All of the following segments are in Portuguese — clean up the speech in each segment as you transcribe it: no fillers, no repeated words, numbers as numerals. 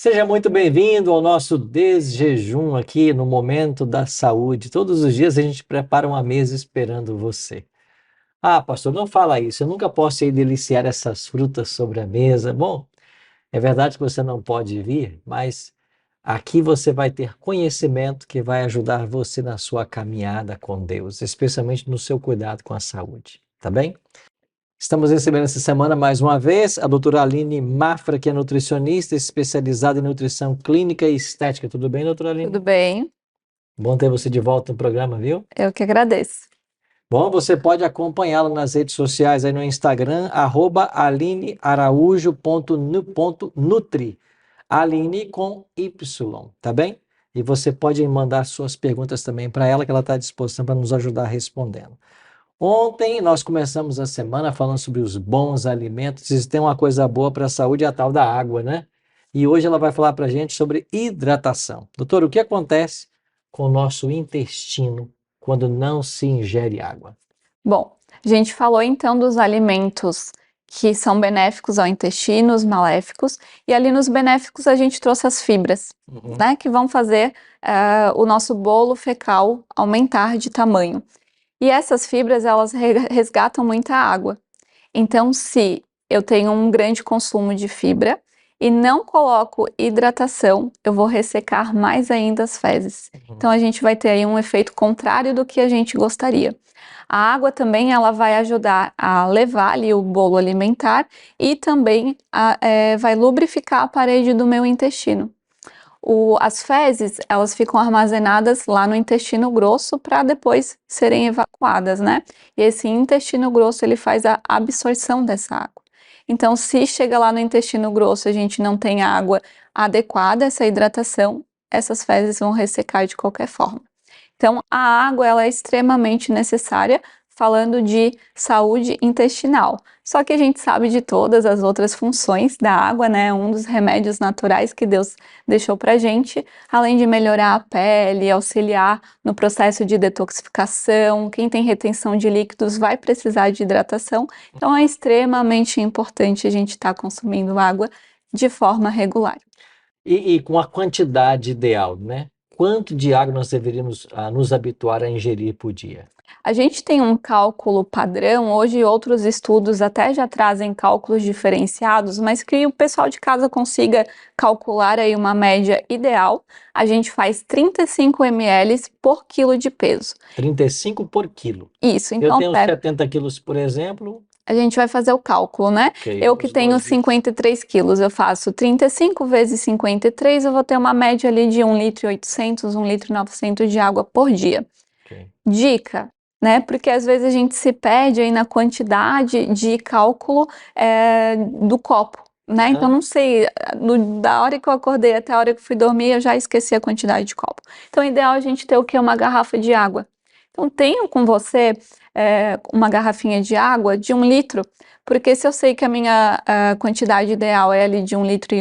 Seja muito bem-vindo ao nosso desjejum aqui no Momento da Saúde. Todos os dias a gente prepara uma mesa esperando você. Ah, pastor, não fala isso. Eu nunca posso ir deliciar essas frutas sobre a mesa. Bom, é verdade que você não pode vir, mas aqui você vai ter conhecimento que vai ajudar você na sua caminhada com Deus, especialmente no seu cuidado com a saúde. Tá bem? Estamos recebendo essa semana mais uma vez a doutora Aline Mafra, que é nutricionista especializada em nutrição clínica e estética. Tudo bem, doutora Aline? Tudo bem, Bom ter você de volta no programa, viu? eu que agradeço. Bom, você pode acompanhá-la nas redes sociais aí no Instagram, @alinearaújo.nutri. Aline com Y, tá bem? E você pode mandar suas perguntas também para ela, que ela está à disposição para nos ajudar respondendo. Ontem nós começamos a semana falando sobre os bons alimentos. E tem uma coisa boa para a saúde, é a tal da água, né? E hoje ela vai falar para a gente sobre hidratação. Doutor, o que acontece com o nosso intestino quando não se ingere água? Bom, a gente falou então dos alimentos que são benéficos ao intestino, os maléficos, e ali nos benéficos a gente trouxe as fibras, né, que vão fazer o nosso bolo fecal aumentar de tamanho. E essas fibras, elas resgatam muita água. Então, se eu tenho um grande consumo de fibra e não coloco hidratação, eu vou ressecar mais ainda as fezes. Então, a gente vai ter aí um efeito contrário do que a gente gostaria. A água também, ela vai ajudar a levar ali o bolo alimentar e também vai lubrificar a parede do meu intestino. As fezes, elas ficam armazenadas lá no intestino grosso para depois serem evacuadas, né? E esse intestino grosso, ele faz a absorção dessa água. Então, se chega lá no intestino grosso, a gente não tem água adequada, essa hidratação, essas fezes vão ressecar de qualquer forma. Então, a água, ela é extremamente necessária, falando de saúde intestinal. Só que a gente sabe de todas as outras funções da água, né? Um dos remédios naturais que Deus deixou pra gente, além de melhorar a pele, auxiliar no processo de detoxificação, quem tem retenção de líquidos vai precisar de hidratação. Então, é extremamente importante a gente estar consumindo água de forma regular. E com a quantidade ideal, né? Quanto de água nós deveríamos nos habituar a ingerir por dia? A gente tem um cálculo padrão, hoje outros estudos até já trazem cálculos diferenciados, mas que o pessoal de casa consiga calcular aí uma média ideal. A gente faz 35 ml por quilo de peso. 35 por quilo. Isso, Eu então tenho 70 quilos, por exemplo. a gente vai fazer o cálculo, né? Okay, eu que tenho 53 quilos, eu faço 35 vezes 53, eu vou ter uma média ali de 1,8 litro, 1,9 litro de água por dia. Okay. Dica, né? Porque às vezes a gente se perde aí na quantidade de cálculo do copo, né? Então não sei, da hora que eu acordei até a hora que eu fui dormir, eu já esqueci a quantidade de copo. Então é ideal a gente ter o que? Uma garrafa de água. Então tenho com você uma garrafinha de água de 1 litro, porque se eu sei que a minha quantidade ideal é ali de 1,9 litro,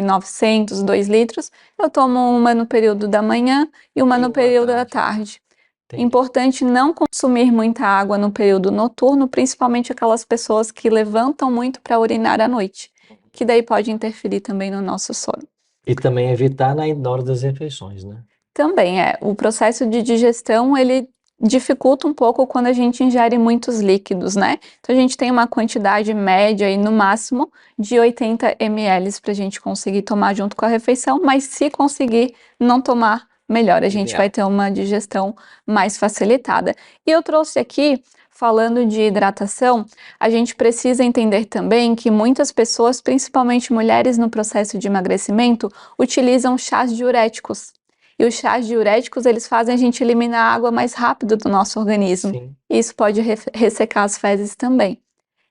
2 litros, eu tomo uma no período da manhã e uma no período da tarde. Entendi. Importante não consumir muita água no período noturno, principalmente aquelas pessoas que levantam muito para urinar à noite, que daí pode interferir também no nosso sono. E também evitar na hora das refeições, né? Também o processo de digestão, ele dificulta um pouco quando a gente ingere muitos líquidos, né? Então a gente tem uma quantidade média aí no máximo de 80 ml para a gente conseguir tomar junto com a refeição, mas se conseguir não tomar, melhor, a gente vai ter uma digestão mais facilitada. E eu trouxe aqui, falando de hidratação, a gente precisa entender também que muitas pessoas, principalmente mulheres no processo de emagrecimento, utilizam chás diuréticos. E os chás diuréticos, eles fazem a gente eliminar a água mais rápido do nosso organismo. Sim. Isso pode ressecar as fezes também.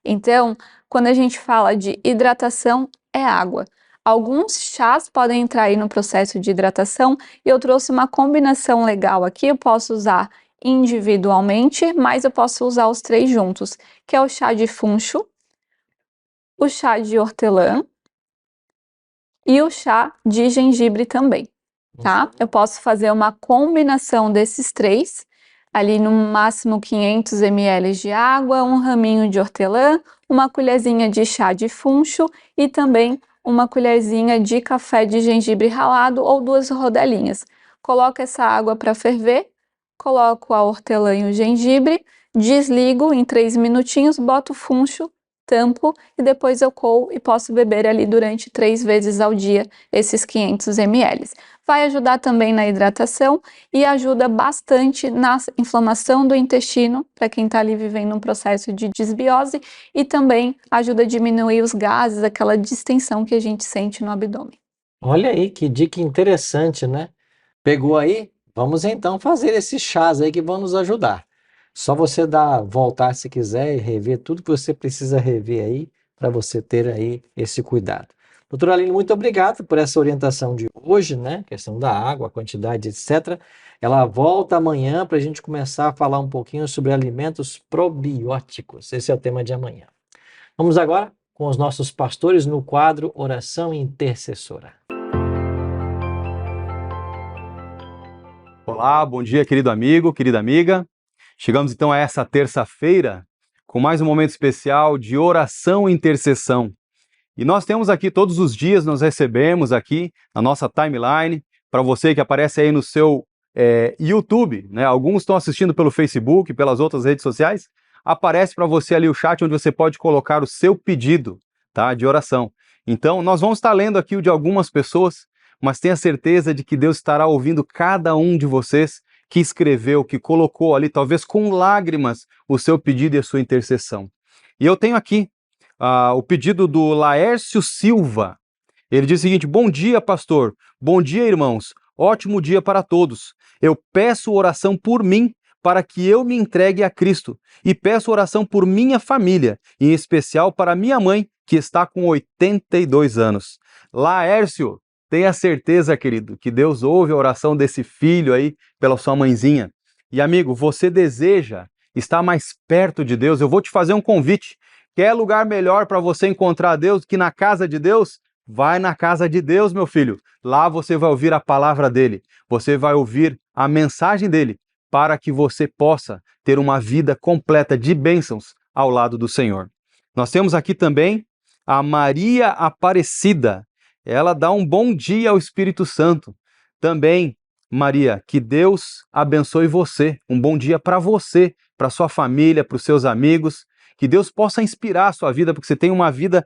Então, quando a gente fala de hidratação, é água. Alguns chás podem entrar aí no processo de hidratação e eu trouxe uma combinação legal aqui. Eu posso usar individualmente, mas eu posso usar os três juntos, que é o chá de funcho, o chá de hortelã e o chá de gengibre também. Tá? Eu posso fazer uma combinação desses três, ali no máximo 500 ml de água, um raminho de hortelã, uma colherzinha de chá de funcho e também uma colherzinha de café de gengibre ralado ou 2 rodelinhas. Coloco essa água para ferver, coloco a hortelã e o gengibre, desligo em 3 minutinhos, boto o funcho, tampo e depois eu coo e posso beber ali durante 3 vezes ao dia esses 500 ml. Vai ajudar também na hidratação e ajuda bastante na inflamação do intestino, para quem está ali vivendo um processo de desbiose, e também ajuda a diminuir os gases, aquela distensão que a gente sente no abdômen. Olha aí que dica interessante, né? Pegou aí? Vamos então fazer esses chás aí que vão nos ajudar. Só você voltar se quiser e rever tudo que você precisa rever aí para você ter aí esse cuidado. Doutora Aline, muito obrigado por essa orientação de hoje, né? Questão da água, quantidade, etc. Ela volta amanhã para a gente começar a falar um pouquinho sobre alimentos probióticos. Esse é o tema de amanhã. Vamos agora com os nossos pastores no quadro Oração Intercessora. Olá, bom dia, querido amigo, querida amiga. Chegamos então a essa terça-feira com mais um momento especial de oração e intercessão. E nós temos aqui todos os dias, nós recebemos aqui na nossa timeline, para você que aparece aí no seu YouTube, né? Alguns estão assistindo pelo Facebook, pelas outras redes sociais, aparece para você ali o chat onde você pode colocar o seu pedido, tá, de oração. Então, nós vamos estar lendo aqui o de algumas pessoas, mas tenha certeza de que Deus estará ouvindo cada um de vocês que escreveu, que colocou ali, talvez com lágrimas, o seu pedido e a sua intercessão. E eu tenho aqui o pedido do Laércio Silva. Ele diz o seguinte: bom dia, pastor. Bom dia, irmãos. Ótimo dia para todos. Eu peço oração por mim, para que eu me entregue a Cristo. E peço oração por minha família, em especial para minha mãe, que está com 82 anos. Laércio, tenha certeza, querido, que Deus ouve a oração desse filho aí pela sua mãezinha. E amigo, você deseja estar mais perto de Deus? Eu vou te fazer um convite. Quer lugar melhor para você encontrar Deus que na casa de Deus? Vai na casa de Deus, meu filho. Lá você vai ouvir a palavra dele. Você vai ouvir a mensagem dele para que você possa ter uma vida completa de bênçãos ao lado do Senhor. Nós temos aqui também a Maria Aparecida. Ela dá um bom dia ao Espírito Santo. Também, Maria, que Deus abençoe você. Um bom dia para você, para sua família, para os seus amigos. Que Deus possa inspirar a sua vida, porque você tem uma vida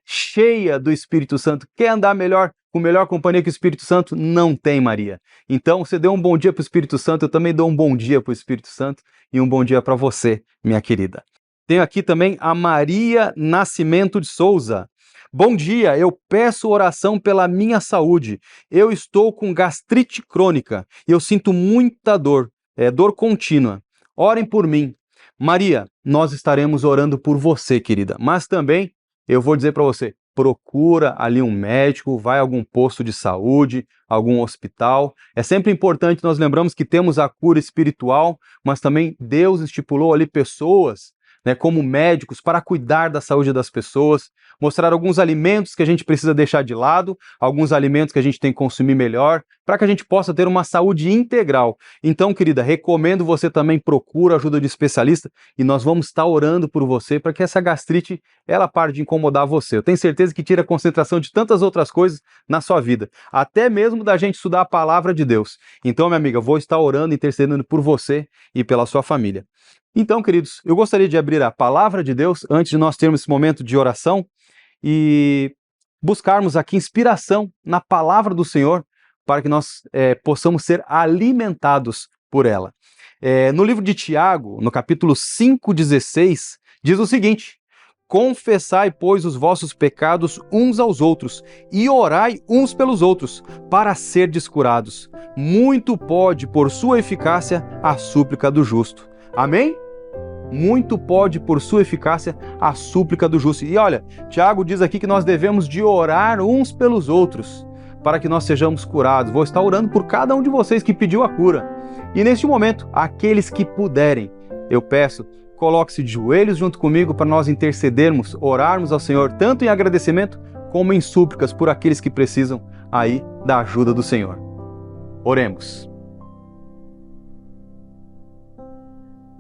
cheia do Espírito Santo. Quer andar melhor, com melhor companhia que o Espírito Santo? Não tem, Maria. Então, você deu um bom dia para o Espírito Santo, eu também dou um bom dia para o Espírito Santo e um bom dia para você, minha querida. Tenho aqui também a Maria Nascimento de Souza. Bom dia, eu peço oração pela minha saúde. Eu estou com gastrite crônica e eu sinto muita dor, dor contínua. Orem por mim. Maria, nós estaremos orando por você, querida, mas também eu vou dizer para você, procura ali um médico, vai a algum posto de saúde, algum hospital. É sempre importante nós lembrarmos que temos a cura espiritual, mas também Deus estipulou ali pessoas, né, como médicos para cuidar da saúde das pessoas, mostrar alguns alimentos que a gente precisa deixar de lado, alguns alimentos que a gente tem que consumir melhor, para que a gente possa ter uma saúde integral. Então, querida, recomendo você também procura ajuda de especialista e nós vamos estar orando por você para que essa gastrite ela pare de incomodar você. Eu tenho certeza que tira a concentração de tantas outras coisas na sua vida, até mesmo da gente estudar a palavra de Deus. Então, minha amiga, vou estar orando, intercedendo por você e pela sua família. Então, queridos, eu gostaria de abrir a palavra de Deus antes de nós termos esse momento de oração e buscarmos aqui inspiração na palavra do Senhor para que nós possamos ser alimentados por ela. No livro de Tiago, no capítulo 5:16, diz o seguinte: confessai, pois, os vossos pecados uns aos outros e orai uns pelos outros, para serdes curados. Muito pode, por sua eficácia, a súplica do justo. Amém? Muito pode, por sua eficácia, a súplica do justo. E olha, Tiago diz aqui que nós devemos de orar uns pelos outros, para que nós sejamos curados. Vou estar orando por cada um de vocês que pediu a cura. E neste momento, aqueles que puderem, eu peço, coloque-se de joelhos junto comigo para nós intercedermos, orarmos ao Senhor, tanto em agradecimento como em súplicas por aqueles que precisam aí da ajuda do Senhor. Oremos.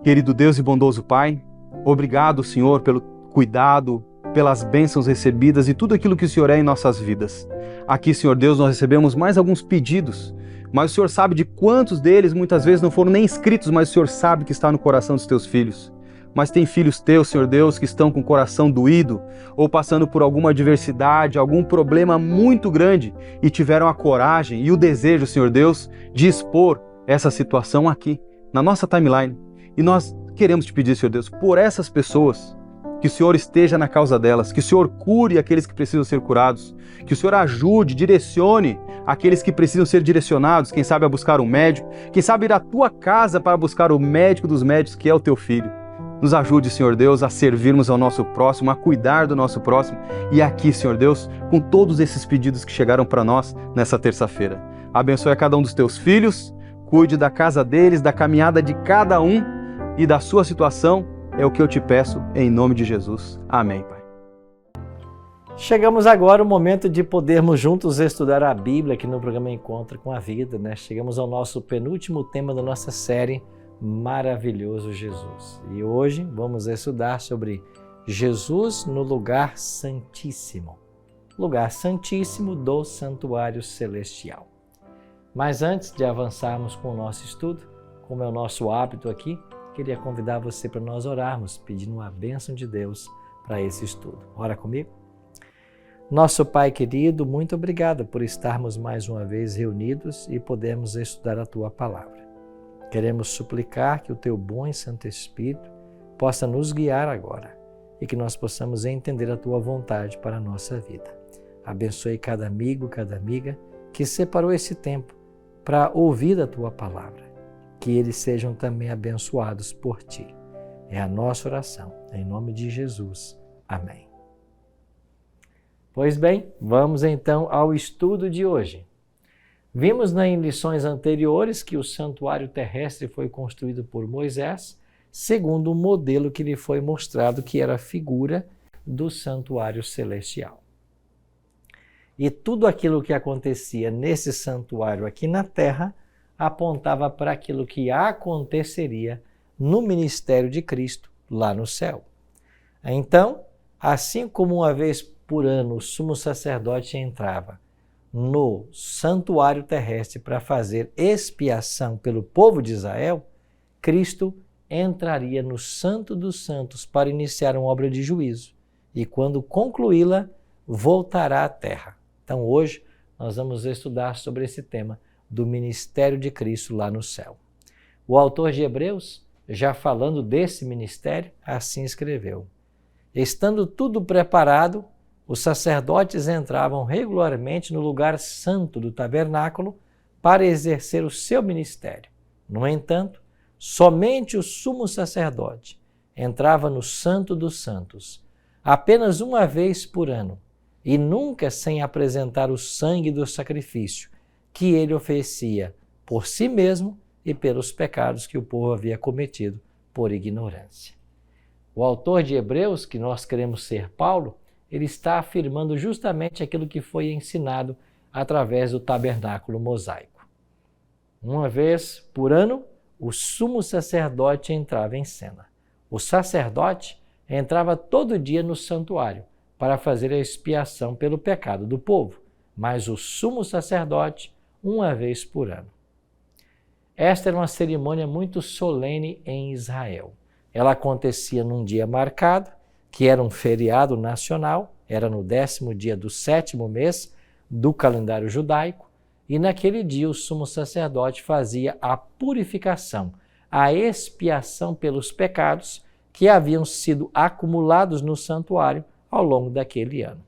Querido Deus e bondoso Pai, obrigado, Senhor, pelo cuidado, pelas bênçãos recebidas e tudo aquilo que o Senhor é em nossas vidas. Aqui, Senhor Deus, nós recebemos mais alguns pedidos, mas o Senhor sabe de quantos deles muitas vezes não foram nem escritos, mas o Senhor sabe que está no coração dos teus filhos. Mas tem filhos teus, Senhor Deus, que estão com o coração doído ou passando por alguma adversidade, algum problema muito grande e tiveram a coragem e o desejo, Senhor Deus, de expor essa situação aqui, na nossa timeline. E nós queremos te pedir, Senhor Deus, por essas pessoas, que o Senhor esteja na causa delas, que o Senhor cure aqueles que precisam ser curados, que o Senhor ajude, direcione aqueles que precisam ser direcionados, quem sabe a buscar um médico, quem sabe ir à tua casa para buscar o médico dos médicos, que é o teu filho. Nos ajude, Senhor Deus, a servirmos ao nosso próximo, a cuidar do nosso próximo. E aqui, Senhor Deus, com todos esses pedidos que chegaram para nós nessa terça-feira. Abençoe a cada um dos teus filhos, cuide da casa deles, da caminhada de cada um e da sua situação. É o que eu te peço, em nome de Jesus. Amém, Pai. Chegamos agora ao momento de podermos juntos estudar a Bíblia aqui no programa Encontro com a Vida, né? Chegamos ao nosso penúltimo tema da nossa série, Maravilhoso Jesus. E hoje vamos estudar sobre Jesus no lugar santíssimo. Lugar santíssimo do santuário celestial. Mas antes de avançarmos com o nosso estudo, como é o nosso hábito aqui, queria convidar você para nós orarmos, pedindo a bênção de Deus para esse estudo. Ora comigo? Nosso Pai querido, muito obrigado por estarmos mais uma vez reunidos e podermos estudar a Tua Palavra. Queremos suplicar que o Teu bom e Santo Espírito possa nos guiar agora e que nós possamos entender a Tua vontade para a nossa vida. Abençoe cada amigo, cada amiga que separou esse tempo para ouvir a Tua Palavra. Que eles sejam também abençoados por Ti. É a nossa oração, em nome de Jesus. Amém. Pois bem, vamos então ao estudo de hoje. Vimos em lições anteriores que o santuário terrestre foi construído por Moisés, segundo o modelo que lhe foi mostrado, que era a figura do santuário celestial. E tudo aquilo que acontecia nesse santuário aqui na terra apontava para aquilo que aconteceria no ministério de Cristo lá no céu. Então, assim como uma vez por ano o sumo sacerdote entrava no santuário terrestre para fazer expiação pelo povo de Israel, Cristo entraria no Santo dos Santos para iniciar uma obra de juízo e, quando concluí-la, voltará à terra. Então, hoje, nós vamos estudar sobre esse tema do ministério de Cristo lá no céu. O autor de Hebreus, já falando desse ministério, assim escreveu: estando tudo preparado, os sacerdotes entravam regularmente no lugar santo do tabernáculo para exercer o seu ministério. No entanto, somente o sumo sacerdote entrava no Santo dos Santos, apenas uma vez por ano, e nunca sem apresentar o sangue do sacrifício que ele oferecia por si mesmo e pelos pecados que o povo havia cometido por ignorância. O autor de Hebreus, que nós queremos ser Paulo, ele está afirmando justamente aquilo que foi ensinado através do tabernáculo mosaico. Uma vez por ano, o sumo sacerdote entrava em cena. O sacerdote entrava todo dia no santuário para fazer a expiação pelo pecado do povo, mas o sumo sacerdote uma vez por ano. Esta era uma cerimônia muito solene em Israel. Ela acontecia num dia marcado, que era um feriado nacional, era no 10º dia do 7º mês do calendário judaico, e naquele dia o sumo sacerdote fazia a purificação, a expiação pelos pecados que haviam sido acumulados no santuário ao longo daquele ano.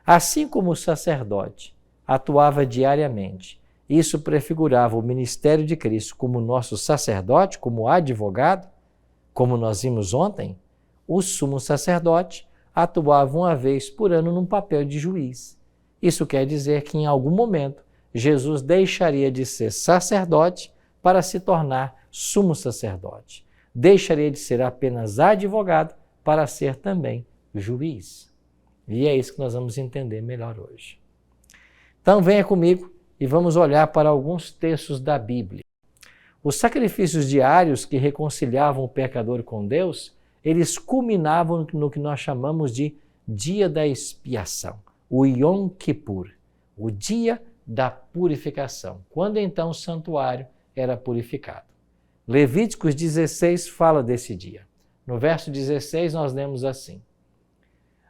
Assim como o sacerdote atuava diariamente, isso prefigurava o ministério de Cristo como nosso sacerdote, como advogado, como nós vimos ontem, o sumo sacerdote atuava uma vez por ano num papel de juiz. Isso quer dizer que em algum momento Jesus deixaria de ser sacerdote para se tornar sumo sacerdote. Deixaria de ser apenas advogado para ser também juiz. E é isso que nós vamos entender melhor hoje. Então venha comigo e vamos olhar para alguns textos da Bíblia. Os sacrifícios diários que reconciliavam o pecador com Deus, eles culminavam no que nós chamamos de dia da expiação, o Yom Kippur, o dia da purificação, quando então o santuário era purificado. Levíticos 16 fala desse dia. No verso 16 nós lemos assim: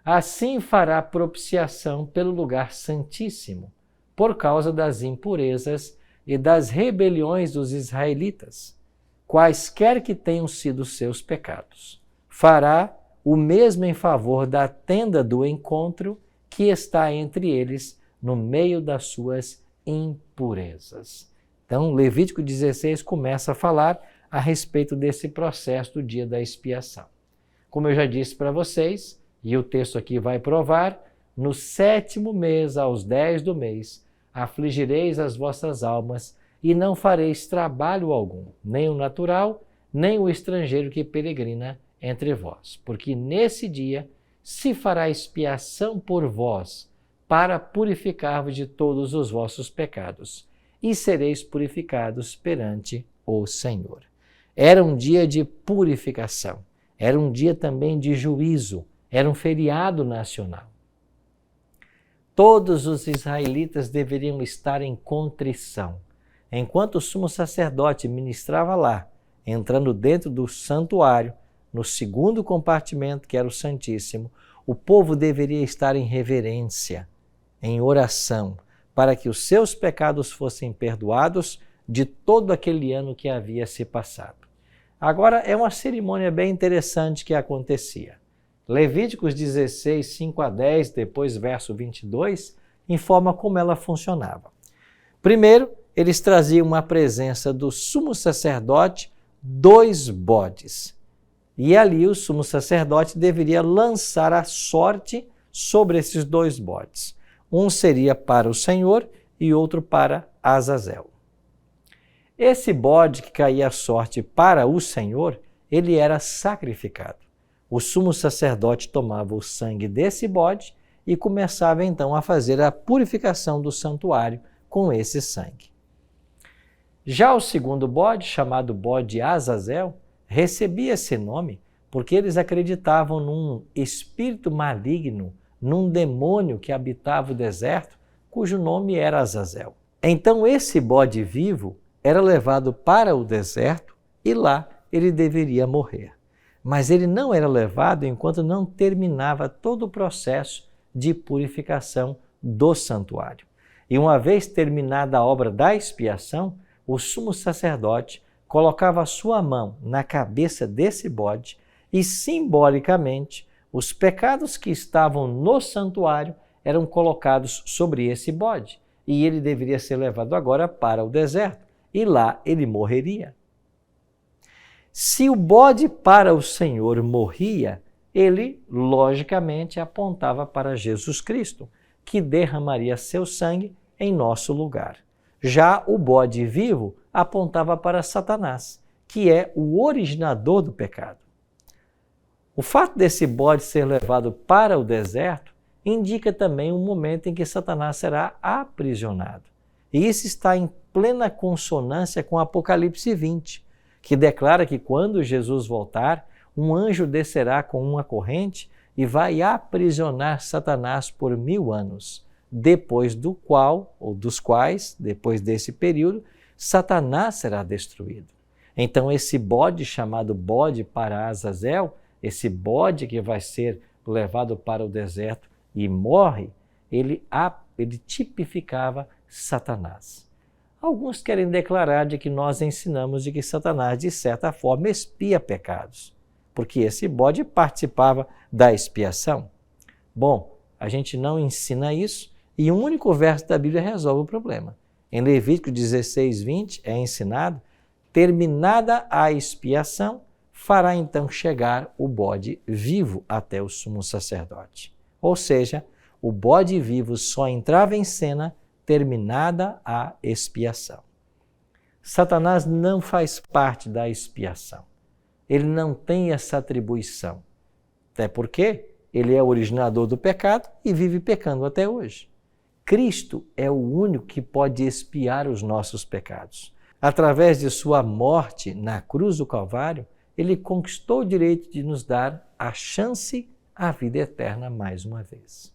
assim fará propiciação pelo lugar santíssimo, por causa das impurezas e das rebeliões dos israelitas, quaisquer que tenham sido seus pecados. Fará o mesmo em favor da tenda do encontro que está entre eles, no meio das suas impurezas. Então, Levítico 16 começa a falar a respeito desse processo do dia da expiação. Como eu já disse para vocês, e o texto aqui vai provar, no 7º mês, aos 10 do mês, afligireis as vossas almas e não fareis trabalho algum, nem o natural, nem o estrangeiro que peregrina entre vós. Porque nesse dia se fará expiação por vós, para purificar-vos de todos os vossos pecados, e sereis purificados perante o Senhor. Era um dia de purificação, era um dia também de juízo, era um feriado nacional. Todos os israelitas deveriam estar em contrição. Enquanto o sumo sacerdote ministrava lá, entrando dentro do santuário, no 2º compartimento, que era o Santíssimo, o povo deveria estar em reverência, em oração, para que os seus pecados fossem perdoados de todo aquele ano que havia se passado. Agora, é uma cerimônia bem interessante que acontecia. Levíticos 16, 5 a 10, depois verso 22, informa como ela funcionava. Primeiro, eles traziam à presença do sumo sacerdote 2 bodes. E ali o sumo sacerdote deveria lançar a sorte sobre esses 2 bodes. Um seria para o Senhor e outro para Azazel. Esse bode que caía a sorte para o Senhor, ele era sacrificado. O sumo sacerdote tomava o sangue desse bode e começava então a fazer a purificação do santuário com esse sangue. Já o segundo bode, chamado bode Azazel, recebia esse nome porque eles acreditavam num espírito maligno, num demônio que habitava o deserto, cujo nome era Azazel. Então esse bode vivo era levado para o deserto e lá ele deveria morrer. Mas ele não era levado enquanto não terminava todo o processo de purificação do santuário. E uma vez terminada a obra da expiação, o sumo sacerdote colocava a sua mão na cabeça desse bode e, simbolicamente, os pecados que estavam no santuário eram colocados sobre esse bode e ele deveria ser levado agora para o deserto e lá ele morreria. Se o bode para o Senhor morria, ele, logicamente, apontava para Jesus Cristo, que derramaria seu sangue em nosso lugar. Já o bode vivo apontava para Satanás, que é o originador do pecado. O fato desse bode ser levado para o deserto indica também um momento em que Satanás será aprisionado. E isso está em plena consonância com Apocalipse 20, que declara que quando Jesus voltar, um anjo descerá com uma corrente e vai aprisionar Satanás por 1000 anos, depois do qual, ou dos quais, depois desse período, Satanás será destruído. Então esse bode chamado bode para Azazel, esse bode que vai ser levado para o deserto e morre, ele tipificava Satanás. Alguns querem declarar de que nós ensinamos de que Satanás, de certa forma, expia pecados, porque esse bode participava da expiação. Bom, a gente não ensina isso e um único verso da Bíblia resolve o problema. Em Levítico 16, 20 é ensinado: terminada a expiação, fará então chegar o bode vivo até o sumo sacerdote. Ou seja, o bode vivo só entrava em cena terminada a expiação. Satanás não faz parte da expiação. Ele não tem essa atribuição. Até porque ele é o originador do pecado e vive pecando até hoje. Cristo é o único que pode expiar os nossos pecados. Através de sua morte na cruz do Calvário, ele conquistou o direito de nos dar a chance a vida eterna mais uma vez.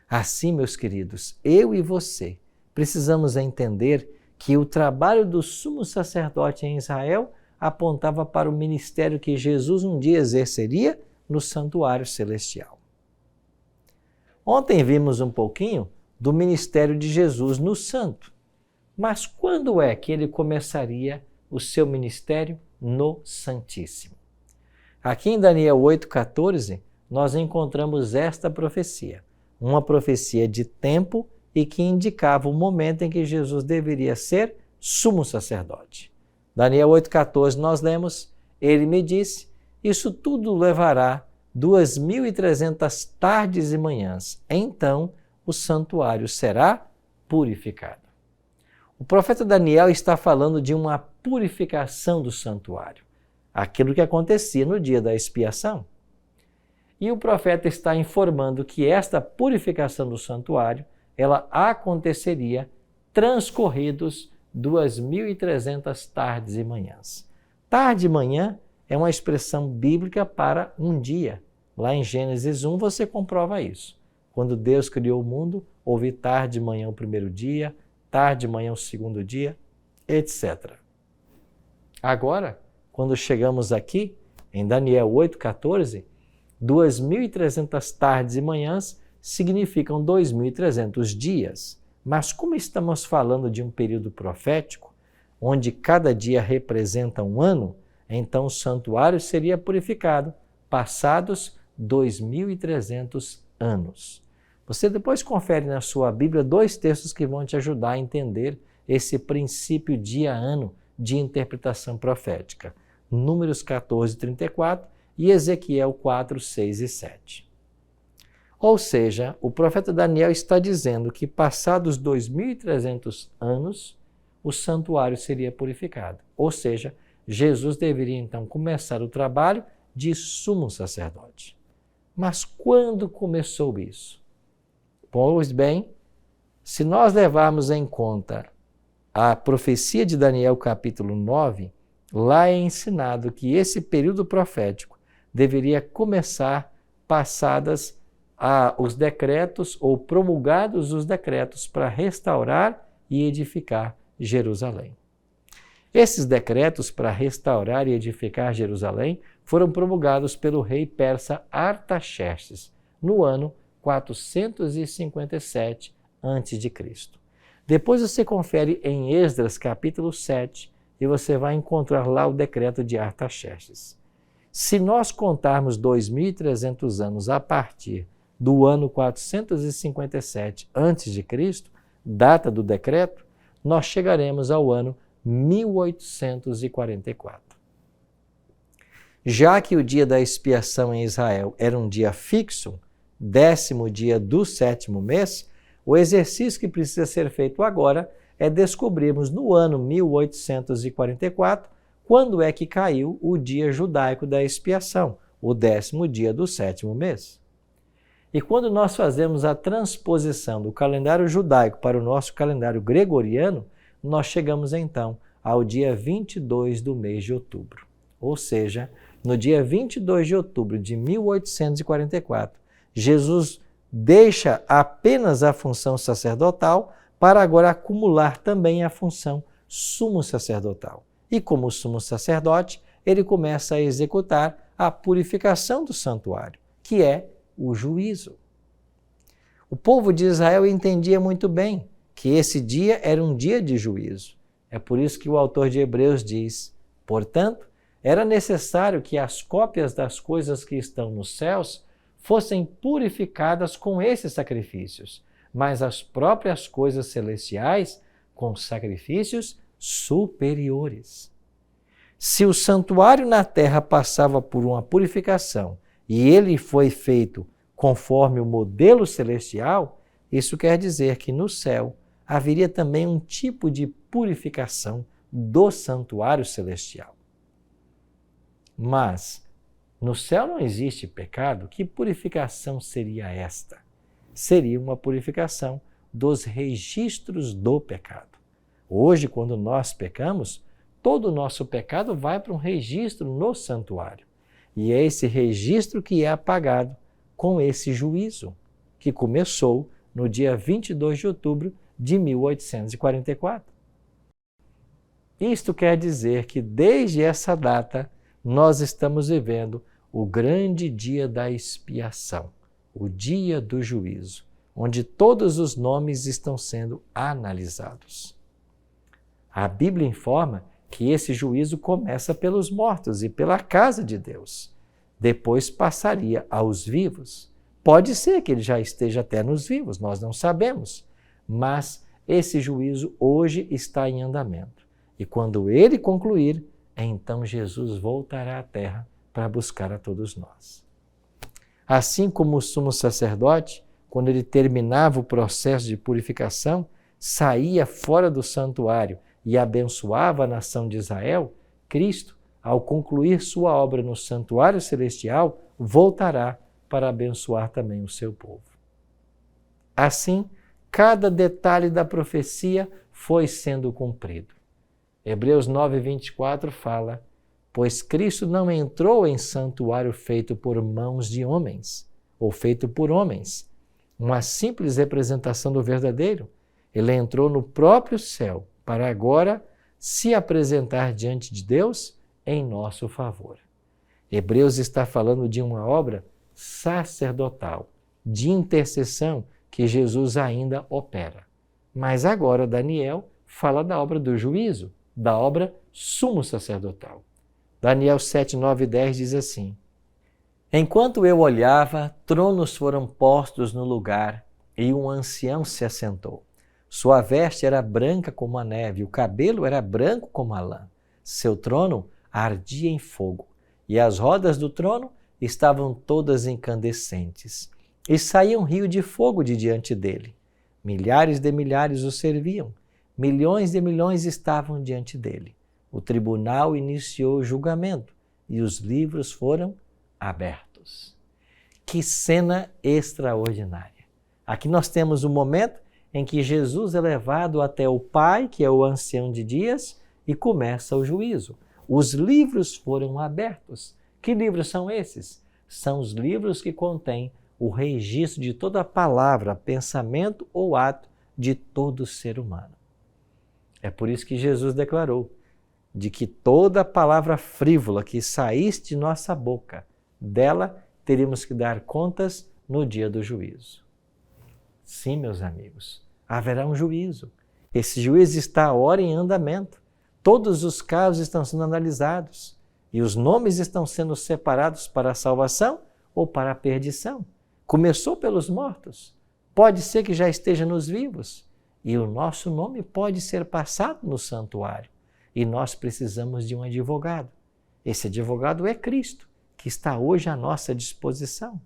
Assim, meus queridos, eu e você precisamos entender que o trabalho do sumo sacerdote em Israel apontava para o ministério que Jesus um dia exerceria no santuário celestial. Ontem vimos um pouquinho do ministério de Jesus no santo. Mas quando é que ele começaria o seu ministério no Santíssimo? Aqui em Daniel 8,14, nós encontramos esta profecia, uma profecia de tempo e que indicava o momento em que Jesus deveria ser sumo sacerdote. Daniel 8,14 nós lemos, ele me disse, isso tudo levará 2.300 tardes e manhãs, então o santuário será purificado. O profeta Daniel está falando de uma purificação do santuário, aquilo que acontecia no dia da expiação. E o profeta está informando que esta purificação do santuário, ela aconteceria transcorridos 2.300 tardes e manhãs. Tarde e manhã é uma expressão bíblica para um dia. Lá em Gênesis 1 você comprova isso. Quando Deus criou o mundo, houve tarde e manhã o primeiro dia, tarde e manhã o segundo dia, etc. Agora, quando chegamos aqui, em Daniel 8,14, 2.300 tardes e manhãs significam 2.300 dias. Mas como estamos falando de um período profético, onde cada dia representa um ano, então o santuário seria purificado, passados 2.300 anos. Você depois confere na sua Bíblia 2 textos que vão te ajudar a entender esse princípio dia-ano de interpretação profética. Números 14:34 e Ezequiel 4:6 e 7. Ou seja, o profeta Daniel está dizendo que passados 2.300 anos, o santuário seria purificado. Ou seja, Jesus deveria então começar o trabalho de sumo sacerdote. Mas quando começou isso? Pois bem, se nós levarmos em conta a profecia de Daniel capítulo 9, lá é ensinado que esse período profético deveria começar passadas os decretos ou promulgados os decretos para restaurar e edificar Jerusalém. Esses decretos para restaurar e edificar Jerusalém foram promulgados pelo rei persa Artaxerxes no ano 457 a.C. Depois você confere em Esdras capítulo 7 e você vai encontrar lá o decreto de Artaxerxes. Se nós contarmos 2.300 anos a partir do ano 457 a.C., data do decreto, nós chegaremos ao ano 1844. Já que o dia da expiação em Israel era um dia fixo, 10º dia do 7º mês, o exercício que precisa ser feito agora é descobrirmos no ano 1844 quando é que caiu o dia judaico da expiação, o 10º dia do 7º mês. E quando nós fazemos a transposição do calendário judaico para o nosso calendário gregoriano, nós chegamos então ao dia 22 do mês de outubro. Ou seja, no dia 22 de outubro de 1844, Jesus deixa apenas a função sacerdotal para agora acumular também a função sumo sacerdotal. E como sumo sacerdote, ele começa a executar a purificação do santuário, que é o juízo. O povo de Israel entendia muito bem que esse dia era um dia de juízo. É por isso que o autor de Hebreus diz, portanto, era necessário que as cópias das coisas que estão nos céus fossem purificadas com esses sacrifícios, mas as próprias coisas celestiais com sacrifícios superiores. Se o santuário na terra passava por uma purificação e ele foi feito conforme o modelo celestial, isso quer dizer que no céu haveria também um tipo de purificação do santuário celestial. Mas no céu não existe pecado, que purificação seria esta? Seria uma purificação dos registros do pecado. Hoje, quando nós pecamos, todo o nosso pecado vai para um registro no santuário. E é esse registro que é apagado com esse juízo, que começou no dia 22 de outubro de 1844. Isto quer dizer que desde essa data nós estamos vivendo o grande dia da expiação, o dia do juízo, onde todos os nomes estão sendo analisados. A Bíblia informa que esse juízo começa pelos mortos e pela casa de Deus. Depois passaria aos vivos. Pode ser que ele já esteja até nos vivos, nós não sabemos. Mas esse juízo hoje está em andamento. E quando ele concluir, então Jesus voltará à terra para buscar a todos nós. Assim como o sumo sacerdote, quando ele terminava o processo de purificação, saía fora do santuário e abençoava a nação de Israel, Cristo, ao concluir sua obra no santuário celestial, voltará para abençoar também o seu povo. Assim, cada detalhe da profecia foi sendo cumprido. Hebreus 9:24 fala: pois Cristo não entrou em santuário feito por mãos de homens, ou feito por homens, uma simples representação do verdadeiro. Ele entrou no próprio céu para agora se apresentar diante de Deus em nosso favor. Hebreus está falando de uma obra sacerdotal, de intercessão que Jesus ainda opera. Mas agora Daniel fala da obra do juízo, da obra sumo sacerdotal. Daniel 7, 9 e 10 diz assim: enquanto eu olhava, tronos foram postos no lugar e um ancião se assentou. Sua veste era branca como a neve, o cabelo era branco como a lã. Seu trono ardia em fogo e as rodas do trono estavam todas incandescentes. E saía um rio de fogo de diante dele. Milhares de milhares o serviam, milhões de milhões estavam diante dele. O tribunal iniciou o julgamento e os livros foram abertos. Que cena extraordinária! Aqui nós temos um momento em que Jesus é levado até o Pai, que é o ancião de dias, e começa o juízo. Os livros foram abertos. Que livros são esses? São os livros que contêm o registro de toda palavra, pensamento ou ato de todo ser humano. É por isso que Jesus declarou de que toda palavra frívola que saísse de nossa boca, dela teríamos que dar contas no dia do juízo. Sim, meus amigos, haverá um juízo. Esse juízo está agora em andamento. Todos os casos estão sendo analisados e os nomes estão sendo separados para a salvação ou para a perdição. Começou pelos mortos, pode ser que já esteja nos vivos e o nosso nome pode ser passado no santuário e nós precisamos de um advogado. Esse advogado é Cristo, que está hoje à nossa disposição.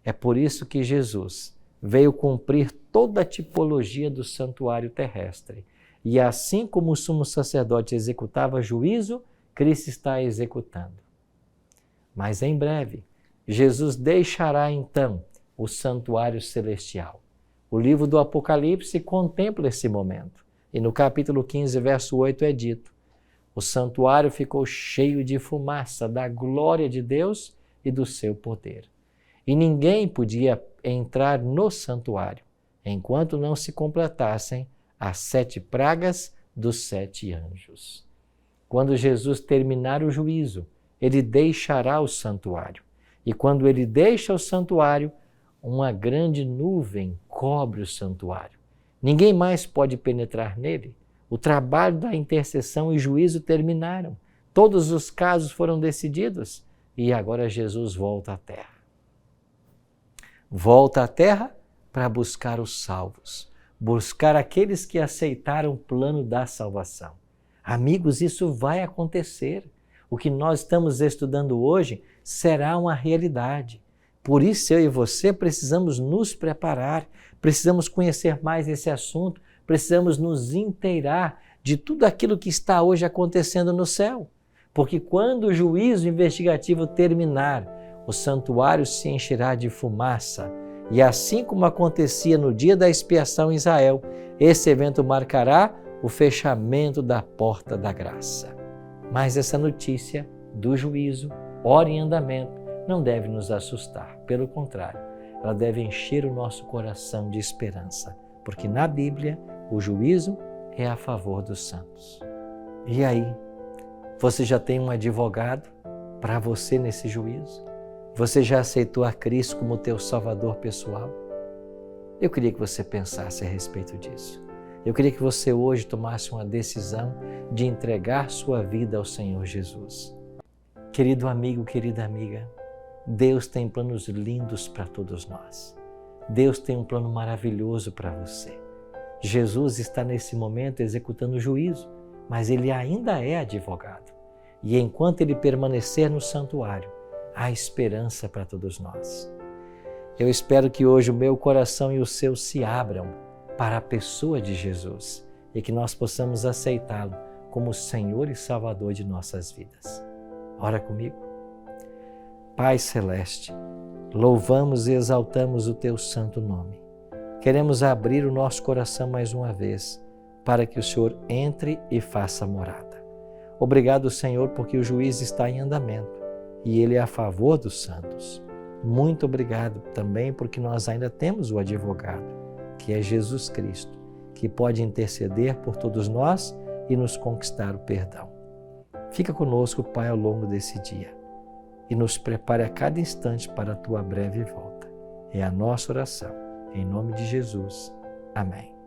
É por isso que Jesus veio cumprir toda a tipologia do santuário terrestre. E assim como o sumo sacerdote executava juízo, Cristo está executando. Mas em breve, Jesus deixará então o santuário celestial. O livro do Apocalipse contempla esse momento. E no capítulo 15, verso 8 é dito: o santuário ficou cheio de fumaça da glória de Deus e do seu poder. E ninguém podia entrar no santuário enquanto não se completassem as 7 pragas dos 7 anjos. Quando Jesus terminar o juízo, ele deixará o santuário. E quando ele deixa o santuário, uma grande nuvem cobre o santuário. Ninguém mais pode penetrar nele. O trabalho da intercessão e juízo terminaram. Todos os casos foram decididos e agora Jesus volta à terra. Volta à terra para buscar os salvos, buscar aqueles que aceitaram o plano da salvação. Amigos, isso vai acontecer. O que nós estamos estudando hoje será uma realidade. Por isso eu e você precisamos nos preparar, precisamos conhecer mais esse assunto, precisamos nos inteirar de tudo aquilo que está hoje acontecendo no céu. Porque quando o juízo investigativo terminar, o santuário se encherá de fumaça. E assim como acontecia no dia da expiação em Israel, esse evento marcará o fechamento da porta da graça. Mas essa notícia do juízo, ora em andamento, não deve nos assustar. Pelo contrário, ela deve encher o nosso coração de esperança, porque na Bíblia o juízo é a favor dos santos. E aí, você já tem um advogado para você nesse juízo? Você já aceitou a Cristo como teu Salvador pessoal? Eu queria que você pensasse a respeito disso. Eu queria que você hoje tomasse uma decisão de entregar sua vida ao Senhor Jesus. Querido amigo, querida amiga, Deus tem planos lindos para todos nós. Deus tem um plano maravilhoso para você. Jesus está nesse momento executando o juízo, mas Ele ainda é advogado. E enquanto Ele permanecer no santuário, há esperança para todos nós. Eu espero que hoje o meu coração e o seu se abram para a pessoa de Jesus e que nós possamos aceitá-lo como Senhor e Salvador de nossas vidas. Ora comigo. Pai Celeste, louvamos e exaltamos o Teu santo nome. Queremos abrir o nosso coração mais uma vez para que o Senhor entre e faça morada. Obrigado, Senhor, porque o juízo está em andamento e Ele é a favor dos santos. Muito obrigado também porque nós ainda temos o advogado, que é Jesus Cristo, que pode interceder por todos nós e nos conquistar o perdão. Fica conosco, Pai, ao longo desse dia e nos prepare a cada instante para a Tua breve volta. É a nossa oração. Em nome de Jesus. Amém.